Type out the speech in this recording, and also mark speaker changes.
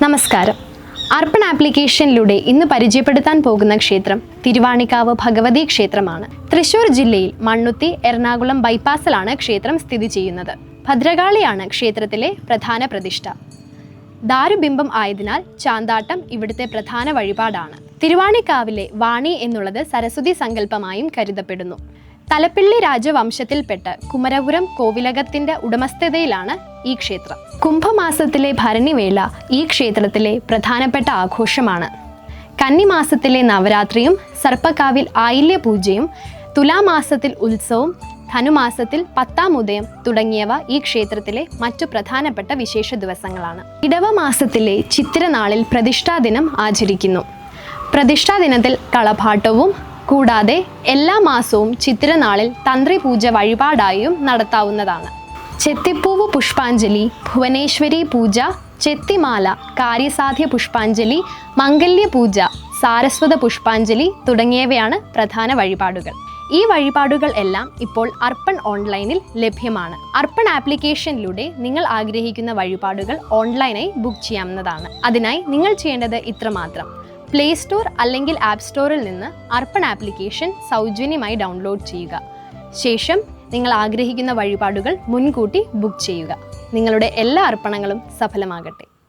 Speaker 1: നമസ്കാരം. അർപ്പൺ ആപ്ലിക്കേഷനിലൂടെ ഇന്ന് പരിചയപ്പെടുത്താൻ പോകുന്ന ക്ഷേത്രം തിരുവാണിക്കാവ് ഭഗവതി ക്ഷേത്രമാണ്. തൃശ്ശൂർ ജില്ലയിൽ മണ്ണുത്തി എറണാകുളം ബൈപ്പാസിലാണ് ക്ഷേത്രം സ്ഥിതി ചെയ്യുന്നത്. ഭദ്രകാളിയാണ് ക്ഷേത്രത്തിലെ പ്രധാന പ്രതിഷ്ഠ. ദാരുബിംബം ആയതിനാൽ ചാന്താട്ടം ഇവിടുത്തെ പ്രധാന വഴിപാടാണ്. തിരുവാണിക്കാവിലെ വാണി എന്നുള്ളത് സരസ്വതി സങ്കല്പമായും കരുതപ്പെടുന്നു. തലപ്പിള്ളി രാജവംശത്തിൽപ്പെട്ട കുമരപുരം കോവിലകത്തിന്റെ ഉടമസ്ഥതയിലാണ് ഈ ക്ഷേത്രം. കുംഭമാസത്തിലെ ഭരണിവേല ഈ ക്ഷേത്രത്തിലെ പ്രധാനപ്പെട്ട ആഘോഷമാണ്. കന്നിമാസത്തിലെ നവരാത്രിയും സർപ്പക്കാവിൽ ആയില്യ പൂജയും, തുലാമാസത്തിൽ ഉത്സവം, ധനുമാസത്തിൽ 10-ാം ഉദയം തുടങ്ങിയവ ഈ ക്ഷേത്രത്തിലെ മറ്റു പ്രധാനപ്പെട്ട വിശേഷ ദിവസങ്ങളാണ്. ഇടവമാസത്തിലെ ചിത്തിരനാളിൽ പ്രതിഷ്ഠാദിനം ആചരിക്കുന്നു. പ്രതിഷ്ഠാദിനത്തിൽ കളഭാട്ടവും കൂടാതെ എല്ലാ മാസവും ചിത്തിരനാളിൽ തന്ത്രി പൂജ വഴിപാടായും നടത്താവുന്നതാണ്. ചെത്തിപ്പൂവ് പുഷ്പാഞ്ജലി, ഭുവനേശ്വരി പൂജ, ചെത്തിമാല, കാര്യസാധ്യ പുഷ്പാഞ്ജലി, മംഗല്യ പൂജ, സാരസ്വത പുഷ്പാഞ്ജലി തുടങ്ങിയവയാണ് പ്രധാന വഴിപാടുകൾ. ഈ വഴിപാടുകൾ എല്ലാം ഇപ്പോൾ അർപ്പൺ ഓൺലൈനിൽ ലഭ്യമാണ്. അർപ്പൺ ആപ്ലിക്കേഷനിലൂടെ നിങ്ങൾ ആഗ്രഹിക്കുന്ന വഴിപാടുകൾ ഓൺലൈനായി ബുക്ക് ചെയ്യാവുന്നതാണ്. അതിനായി നിങ്ങൾ ചെയ്യേണ്ടത് ഇത്രമാത്രം: പ്ലേ സ്റ്റോർ അല്ലെങ്കിൽ ആപ്പ് സ്റ്റോറിൽ നിന്ന് അർപ്പൺ ആപ്ലിക്കേഷൻ സൗജന്യമായി ഡൗൺലോഡ് ചെയ്യുക. ശേഷം നിങ്ങൾ ആഗ്രഹിക്കുന്ന വഴിപാടുകൾ മുൻകൂട്ടി ബുക്ക് ചെയ്യുക. നിങ്ങളുടെ എല്ലാ അർപ്പണങ്ങളും സഫലമാകട്ടെ.